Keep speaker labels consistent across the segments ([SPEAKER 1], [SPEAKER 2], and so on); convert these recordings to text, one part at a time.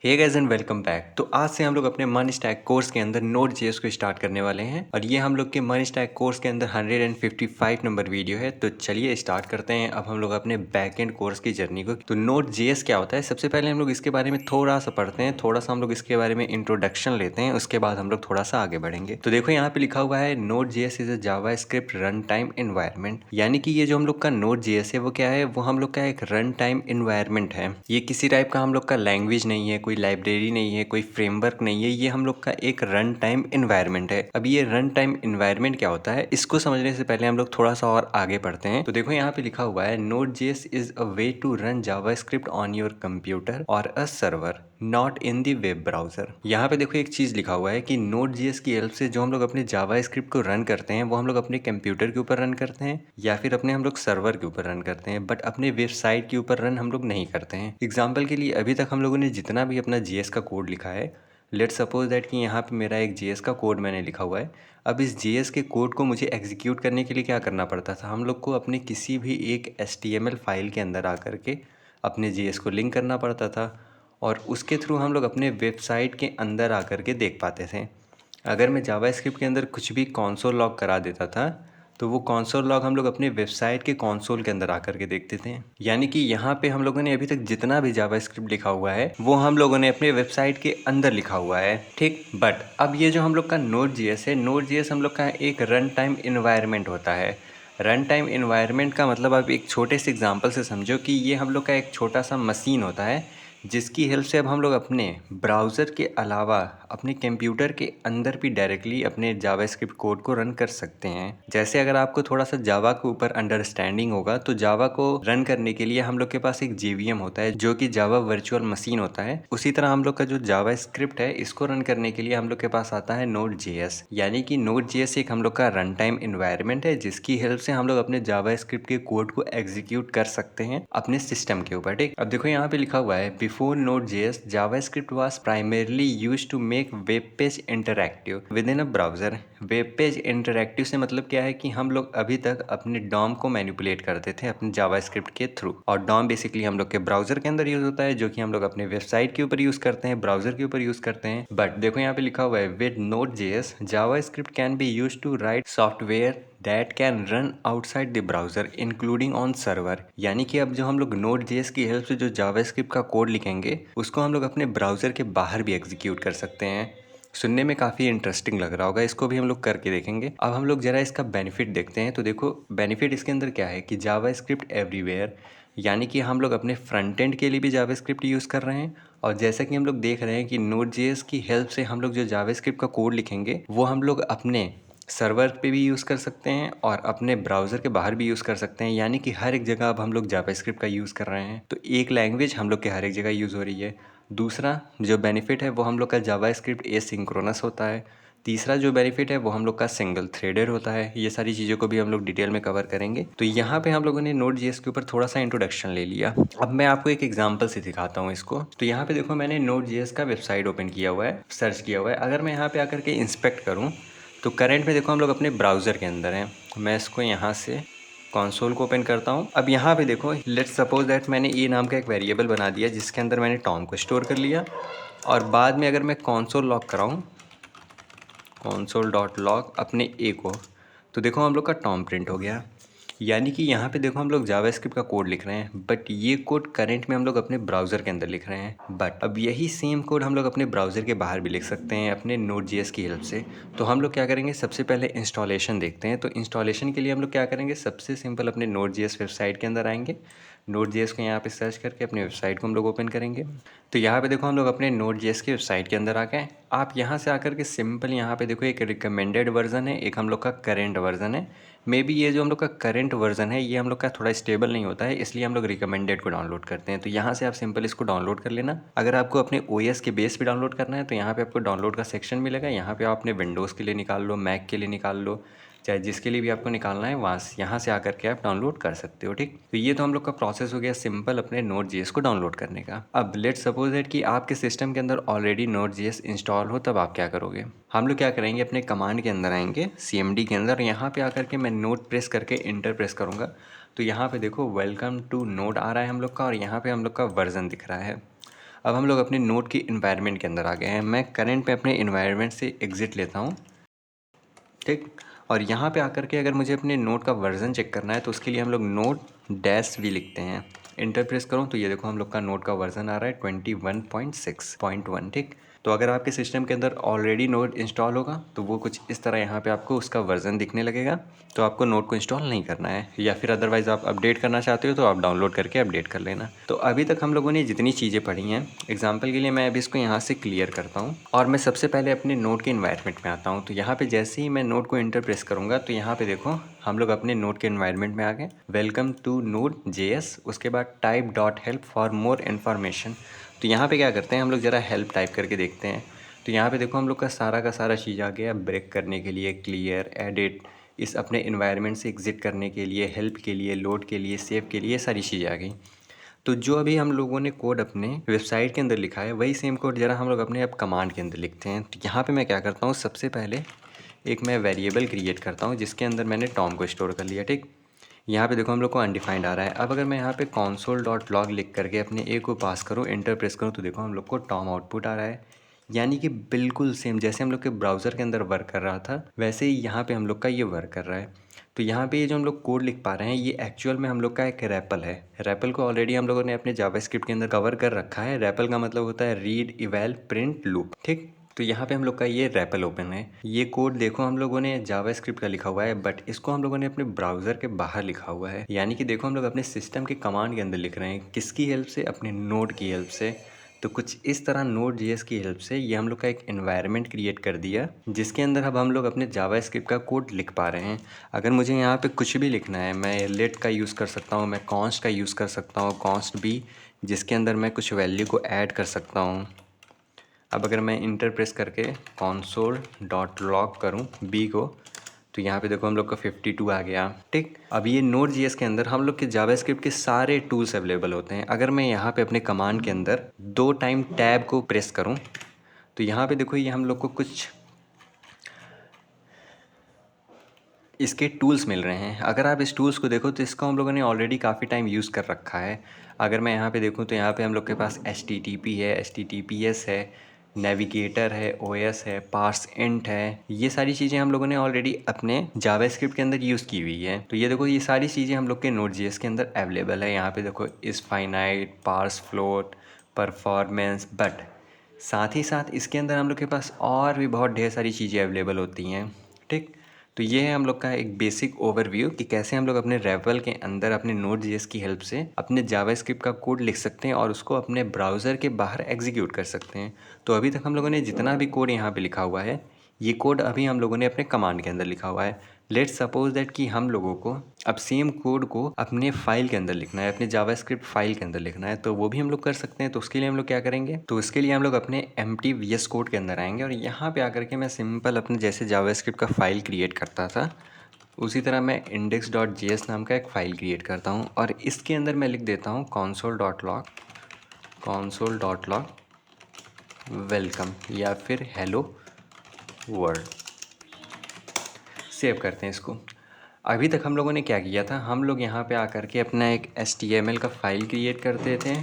[SPEAKER 1] Hey guys and welcome back. तो आज से हम लोग अपने मन स्टैक कोर्स के अंदर नोड जेएस को स्टार्ट करने वाले हैं और ये हम लोग के मन स्टैक कोर्स के अंदर 155 नंबर वीडियो है। तो चलिए स्टार्ट करते हैं अब हम लोग अपने बैकएंड कोर्स की जर्नी को। तो नोड जेएस क्या होता है, सबसे पहले हम लोग इसके बारे में थोड़ा सा पढ़ते हैं, थोड़ा सा हम लोग इसके बारे में इंट्रोडक्शन लेते हैं, उसके बाद हम लोग थोड़ा सा आगे बढ़ेंगे। तो देखो यहाँ पे लिखा हुआ है node JS is a Java script run time environment, यानी कि ये जो हम लोग का नोड जेएस है वो क्या है, वो हम लोग का एक रन टाइम एनवायरमेंट है। ये किसी टाइप का हम लोग का लैंग्वेज नहीं है, कोई लाइब्रेरी नहीं है, कोई फ्रेमवर्क नहीं है, ये हम लोग का एक रन टाइम एनवायरनमेंट है। अब ये रन टाइम एनवायरनमेंट क्या होता है, इसको समझने से पहले हम लोग थोड़ा सा और आगे बढ़ते हैं। तो देखो यहाँ पे लिखा हुआ है node JS is a way to run JavaScript on your computer और a server not in the web browser. यहाँ पे देखो एक चीज लिखा हुआ है कि नोड जेएस की हेल्प से जो हम लोग अपने जावास्क्रिप्ट को रन करते हैं वो हम लोग अपने कंप्यूटर के ऊपर रन करते हैं या फिर अपने हम लोग सर्वर के ऊपर रन करते हैं, बट अपने वेबसाइट के ऊपर रन हम लोग नहीं करते हैं। एग्जाम्पल के लिए अभी तक हम लोगों ने जितना भी अपना जेएस का कोड लिखा है, लेट सपोज दैट कि यहाँ पे मेरा एक जेएस का कोड मैंने लिखा हुआ है। अब इस जेएस के कोड को मुझे एग्जीक्यूट करने के लिए क्या करना पड़ता था, हम लोग को अपने किसी भी एक एचटीएमएल फाइल के अंदर आकर के अपने जेएस को लिंक करना पड़ता था और उसके थ्रू हम लोग अपने वेबसाइट के अंदर आकर के देख पाते थे। अगर मैं जावास्क्रिप्ट के अंदर कुछ भी कंसोल लॉग करा देता था तो वो कंसोल लॉग हम लोग अपने वेबसाइट के कंसोल के अंदर आकर के देखते थे। यानी कि यहाँ पे हम लोगों ने अभी तक जितना भी जावास्क्रिप्ट लिखा हुआ है वो हम लोगों ने अपने वेबसाइट के अंदर लिखा हुआ है, ठीक। बट अब ये जो हम लोग का नोड जेएस है, नोड जेएस हम लोग का एक रन टाइम इन्वायरमेंट होता है। रन टाइम इन्वायरमेंट का मतलब आप एक छोटे से एग्जांपल से समझो कि ये हम लोग का एक छोटा सा मशीन होता है जिसकी हेल्प से अब हम लोग अपने ब्राउज़र के अलावा अपने कंप्यूटर के अंदर भी डायरेक्टली अपने जावास्क्रिप्ट कोड को रन कर सकते हैं। जैसे अगर आपको थोड़ा सा जावा के ऊपर अंडरस्टैंडिंग होगा तो जावा को रन करने के लिए हम लोग के पास एक जेवीएम होता है जो कि जावा वर्चुअल मशीन होता है। उसी तरह हम लोग का जो जावास्क्रिप्ट है इसको रन करने के लिए हम लोग के पास आता है नोड जेएस, यानी कि नोड जेएस एक हम लोग का रन टाइम एनवायरनमेंट है जिसकी हेल्प से हम लोग अपने जावास्क्रिप्ट के कोड को एग्जीक्यूट कर सकते हैं अपने सिस्टम के ऊपर, ठीक। अब देखो यहाँ पे लिखा हुआ है before Node.js, JavaScript was primarily used to make web page interactive within a browser। Web page interactive से मतलब क्या है कि हम लोग अभी तक अपने डॉम को मैनिपुलेट करते थे अपने जावास्क्रिप्ट के थ्रू, और डॉम बेसिकली हम लोग के ब्राउजर के अंदर यूज होता है जो कि हम लोग अपने वेबसाइट के ऊपर यूज करते हैं, ब्राउजर के ऊपर यूज करते हैं। बट देखो यहाँ पे लिखा हुआ है with Node.js, JavaScript can be use to write software that can run outside the browser including on server. यानी कि अब जो हम लोग Node.js की हेल्प से जो जावास्क्रिप्ट का कोड लिखेंगे उसको हम लोग अपने ब्राउजर के बाहर भी एग्जीक्यूट कर सकते हैं। सुनने में काफ़ी इंटरेस्टिंग लग रहा होगा, इसको भी हम लोग करके देखेंगे। अब हम लोग जरा इसका बेनिफिट देखते हैं। तो देखो बेनिफिट इसके अंदर क्या है कि जावास्क्रिप्ट एवरीवेयर, यानी कि हम लोग अपने फ्रंट एंड के लिए भी जावास्क्रिप्ट यूज़ कर रहे हैं और जैसा कि हम लोग देख रहे हैं कि Node.js की हेल्प से हम लोग जो जावास्क्रिप्ट का कोड लिखेंगे वो हम लोग अपने सर्वर पे भी यूज़ कर सकते हैं और अपने ब्राउज़र के बाहर भी यूज़ कर सकते हैं। यानी कि हर एक जगह अब हम लोग जावास्क्रिप्ट का यूज़ कर रहे हैं, तो एक लैंग्वेज हम लोग के हर एक जगह यूज़ हो रही है। दूसरा जो बेनिफिट है वो हम लोग का जावास्क्रिप्ट एसिंक्रोनस होता है। तीसरा जो बेनिफिट है वो हम लोग का सिंगल थ्रेडेड होता है। ये सारी चीज़ों को भी हम लोग डिटेल में कवर करेंगे। तो यहाँ पे हम लोगों ने Node.js के ऊपर थोड़ा सा इंट्रोडक्शन ले लिया। अब मैं आपको एक एग्जांपल से दिखाता हूँ इसको। तो यहाँ पे देखो मैंने Node.js का वेबसाइट ओपन किया हुआ है, सर्च किया हुआ है। अगर मैं यहाँ पे आकर के इंस्पेक्ट करूँ तो करंट में देखो हम लोग अपने ब्राउज़र के अंदर हैं। मैं इसको यहाँ से कंसोल को ओपन करता हूँ। अब यहाँ पे देखो लेट्स सपोज दैट मैंने ए नाम का एक वेरिएबल बना दिया जिसके अंदर मैंने टॉम को स्टोर कर लिया और बाद में अगर मैं कंसोल लॉग कराऊँ, कंसोल डॉट लॉग अपने ए को, तो देखो हम लोग का टॉम प्रिंट हो गया। यानी कि यहाँ पे देखो हम लोग जावास्क्रिप्ट का कोड लिख रहे हैं बट ये कोड करंट में हम लोग अपने ब्राउज़र के अंदर लिख रहे हैं। बट अब यही सेम कोड हम लोग अपने ब्राउज़र के बाहर भी लिख सकते हैं अपने Node.js की हेल्प से। तो हम लोग क्या करेंगे, सबसे पहले इंस्टॉलेशन देखते हैं। तो इंस्टॉलेशन के लिए हम लोग क्या करेंगे, सबसे सिंपल अपने Node.js वेबसाइट के अंदर आएंगे। Node.js को यहाँ पे सर्च करके अपने वेबसाइट को हम लोग ओपन करेंगे। तो यहाँ पे देखो हम लोग अपने Node.js की वेबसाइट के अंदर आ गए। आप यहाँ से आकर के सिंपल यहाँ पे देखो एक रिकमेंडेड वर्जन है, एक हम लोग का करेंट वर्जन है। मे बी ये जो हम लोग का करंट वर्जन है ये हम लोग का थोड़ा स्टेबल नहीं होता है, इसलिए हम लोग रिकमेंडेड को डाउनलोड करते हैं। तो यहाँ से आप सिंपल इसको डाउनलोड कर लेना। अगर आपको अपने ओएस के बेस पे डाउनलोड करना है तो यहाँ पे आपको डाउनलोड का सेक्शन मिलेगा। यहाँ पे आप अपने विंडोज़ के लिए निकाल लो, मैक के लिए निकाल लो, चाहे जिसके लिए भी आपको निकालना है वहाँ से यहाँ से आकर के आप डाउनलोड कर सकते हो, ठीक। तो ये तो हम लोग का प्रोसेस हो गया सिंपल अपने Node.js को डाउनलोड करने का। अब लेट्स सपोज दैट कि आपके सिस्टम के अंदर ऑलरेडी Node.js इंस्टॉल हो, तब आप क्या करोगे, हम लोग क्या करेंगे, अपने कमांड के अंदर आएंगे CMD के अंदर। यहाँ पे आकर के मैं नोट प्रेस करके इंटर प्रेस करूँगा तो यहाँ पे देखो वेलकम टू नोड आ रहा है हम लोग का और यहाँ पे हम लोग का वर्जन दिख रहा है। अब हम लोग अपने नोड की इन्वायरमेंट के अंदर आ गए हैं। मैं करंट में अपने इन्वायरमेंट से एग्ज़िट लेता हूँ, ठीक। और यहाँ पे आकर के अगर मुझे अपने नोड का वर्ज़न चेक करना है तो उसके लिए हम लोग नोड डैश वी लिखते हैं। इंटर प्रेस करूँ तो ये देखो हम लोग का नोड का वर्ज़न आ रहा है 21.6.1, ठीक। तो अगर आपके सिस्टम के अंदर ऑलरेडी नोड इंस्टॉल होगा तो वो कुछ इस तरह यहाँ पे आपको उसका वर्ज़न दिखने लगेगा। तो आपको नोड को इंस्टॉल नहीं करना है, या फिर अदरवाइज़ आप अपडेट करना चाहते हो तो आप डाउनलोड करके अपडेट कर लेना। तो अभी तक हम लोगों ने जितनी चीज़ें पढ़ी हैं, एग्जाम्पल के लिए मैं अभी इसको यहाँ से क्लियर करता हूँ और मैं सबसे पहले अपने नोड के इन्वायरमेंट में आता हूँ। तो यहाँ पे जैसे ही मैं नोड को इंटर प्रेस करूँगा तो यहाँ पे देखो हम लोग अपने नोड के इन्वायरमेंट में आ गए। वेलकम टू नोड JS, उसके बाद type dot help for more information. तो यहाँ पे क्या करते हैं हम लोग ज़रा हेल्प टाइप करके देखते हैं। तो यहाँ पे देखो हम लोग का सारा चीज़ आ गया। ब्रेक करने के लिए क्लियर, एडिट, इस अपने इन्वायरमेंट से एग्ज़िट करने के लिए, हेल्प के लिए, लोड के लिए, सेव के लिए, सारी चीज़ें आ गई। तो जो अभी हम लोगों ने कोड अपने वेबसाइट के अंदर लिखा है वही सेम कोड ज़रा हम लोग अपने अब कमांड के अंदर लिखते हैं। तो यहाँ पे मैं क्या करता हूँ, सबसे पहले एक मैं वेरिएबल क्रिएट करता हूँ जिसके अंदर मैंने टॉम को स्टोर कर लिया, ठीक। यहाँ पे देखो हम लोग को अनडिफाइंड आ रहा है। अब अगर मैं यहाँ पे console.log लिख करके अपने ए को पास करूँ, इंटर प्रेस करूँ, तो देखो हम लोग को टॉम आउटपुट आ रहा है। यानी कि बिल्कुल सेम जैसे हम लोग के ब्राउज़र के अंदर वर्क कर रहा था वैसे ही यहाँ पे हम लोग का ये वर्क कर रहा है। तो यहाँ पे ये जो हम लोग कोड लिख पा रहे हैं ये एक्चुअल में हम लोग का एक रैपल है। रैपल को ऑलरेडी हम लोगों ने अपने जावास्क्रिप्ट के अंदर कवर कर रखा है। रैपल का मतलब होता है रीड इवैल प्रिंट लूप, ठीक। तो यहाँ पे हम लोग का ये रैपल ओपन है। ये कोड देखो हम लोगों ने जावास्क्रिप्ट का लिखा हुआ है, बट इसको हम लोगों ने अपने ब्राउज़र के बाहर लिखा हुआ है। यानी कि देखो हम लोग अपने सिस्टम के कमांड के अंदर लिख रहे हैं, किसकी हेल्प से, अपने नोड की हेल्प से। तो कुछ इस तरह नोड JS की हेल्प से ये हम लोग का एक एनवायरनमेंट क्रिएट कर दिया जिसके अंदर अब हम लोग अपने जावास्क्रिप्ट का कोड लिख पा रहे हैं। अगर मुझे यहाँ पे कुछ भी लिखना है, मैं लेट का यूज़ कर सकता हूँ, मैं कॉन्स्ट का यूज़ कर सकता हूँ, कॉन्स्ट बी, जिसके अंदर मैं कुछ वैल्यू को ऐड कर सकता हूँ। अब अगर मैं इंटर प्रेस करके console.log करूँ बी को, तो यहाँ पे देखो हम लोग का 52 आ गया, ठीक। अब ये नोड JS के अंदर हम लोग के जावास्क्रिप्ट के सारे टूल्स अवेलेबल होते हैं। अगर मैं यहाँ पे अपने कमांड के अंदर 2 टाइम टैब को प्रेस करूँ तो यहाँ पे देखो ये हम लोग को कुछ इसके टूल्स मिल रहे हैं। अगर आप इस टूल्स को देखो तो इसको हम लोगों ने ऑलरेडी काफ़ी टाइम यूज़ कर रखा है। अगर मैं यहाँ पे देखूँ तो यहाँ पे हम लोग के पास HTTP है, HTTPS है, नेविगेटर है, OS है, पार्स इंट है। ये सारी चीज़ें हम लोगों ने ऑलरेडी अपने जावास्क्रिप्ट के अंदर यूज़ की हुई है। तो ये देखो ये सारी चीज़ें हम लोग के नोड JS के अंदर अवेलेबल है। यहाँ पे देखो इस finite, parse float, performance, but साथ ही साथ इसके अंदर हम लोग के पास और भी बहुत ढेर सारी चीज़ें अवेलेबल होती हैं, ठीक। तो ये है हम लोग का एक बेसिक ओवरव्यू कि कैसे हम लोग अपने रैपल के अंदर अपने नोड JS की हेल्प से अपने जावास्क्रिप्ट का कोड लिख सकते हैं और उसको अपने ब्राउज़र के बाहर एग्जीक्यूट कर सकते हैं। तो अभी तक हम लोगों ने जितना भी कोड यहाँ पे लिखा हुआ है ये कोड अभी हम लोगों ने अपने कमांड के अंदर लिखा हुआ है। लेट्स सपोज दैट कि हम लोगों को अब सेम कोड को अपने फाइल के अंदर लिखना है, अपने जावास्क्रिप्ट फाइल के अंदर लिखना है, तो वो भी हम लोग कर सकते हैं। तो उसके लिए हम लोग क्या करेंगे, तो उसके लिए हम लोग अपने empty VS कोड के अंदर आएंगे और यहाँ पे आकर के मैं सिंपल अपने जैसे जावास्क्रिप्ट का फाइल क्रिएट करता था उसी तरह मैं index.js नाम का एक फ़ाइल क्रिएट करता हूँ और इसके अंदर मैं लिख देता हूँ console.log वेलकम या फिर हेलो वर्ल्ड। सेव करते हैं इसको। अभी तक हम लोगों ने क्या किया था, हम लोग यहाँ पे आकर के अपना एक HTML का फ़ाइल क्रिएट करते थे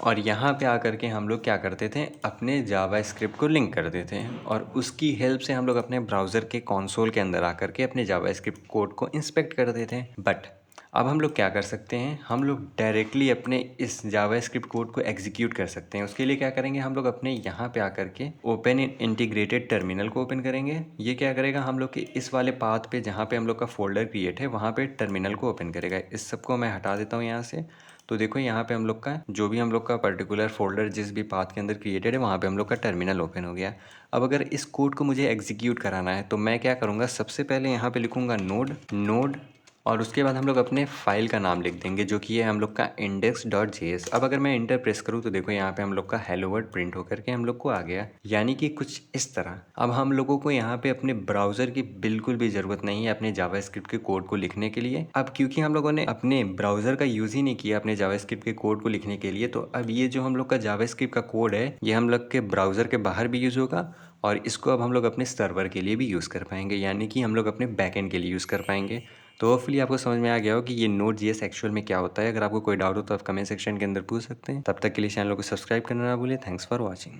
[SPEAKER 1] और यहाँ पे आकर के हम लोग क्या करते थे, अपने जावास्क्रिप्ट को लिंक करते थे और उसकी हेल्प से हम लोग अपने ब्राउज़र के कंसोल के अंदर आकर के अपने जावास्क्रिप्ट कोड को इंस्पेक्ट करते थे। बट अब हम लोग क्या कर सकते हैं, हम लोग डायरेक्टली अपने इस जावास्क्रिप्ट कोड को एग्जीक्यूट कर सकते हैं। उसके लिए क्या करेंगे, हम लोग अपने यहाँ पे आकर के ओपन इंटीग्रेटेड टर्मिनल को ओपन करेंगे। ये क्या करेगा, हम लोग के इस वाले पाथ पे जहाँ पे हम लोग का फोल्डर क्रिएट है वहाँ पे टर्मिनल को ओपन करेगा। इस सबको मैं हटा देता हूँ यहाँ से। तो देखो यहाँ पे हम लोग का जो भी हम लोग का पर्टिकुलर फोल्डर जिस भी पाथ के अंदर क्रिएटेड है वहाँ पे हम लोग का टर्मिनल ओपन हो गया। अब अगर इस कोड को मुझे एग्जीक्यूट कराना है तो मैं क्या करूँगा, सबसे पहले यहाँ पे लिखूँगा नोड और उसके बाद हम लोग अपने फाइल का नाम लिख देंगे जो कि है हम लोग का index.js। अब अगर मैं इंटर प्रेस करूँ तो देखो यहाँ पे हम लोग का हेलो वर्ड प्रिंट होकर के हम लोग को आ गया, यानी कि कुछ इस तरह। अब हम लोगों को यहाँ पे अपने ब्राउज़र की बिल्कुल भी ज़रूरत नहीं है अपने जावास्क्रिप्ट के कोड को लिखने के लिए। अब क्योंकि हम लोगों ने अपने ब्राउज़र का यूज़ ही नहीं किया अपने जावास्क्रिप्ट के कोड को लिखने के लिए, तो अब ये जो हम लोग का जावास्क्रिप्ट का कोड है ये हम लोग के ब्राउज़र के बाहर भी यूज़ होगा और इसको अब हम लोग अपने सर्वर के लिए भी यूज़ कर पाएंगे, यानी कि हम लोग अपने बैकएंड के लिए यूज़ कर पाएंगे। तो होपफुली आपको समझ में आ गया हो कि ये नोड जेएस एक्चुअल में क्या होता है। अगर आपको कोई डाउट हो तो आप कमेंट सेक्शन के अंदर पूछ सकते हैं। तब तक के लिए चैनल को सब्सक्राइब करना ना भूलें। Thanks for watching.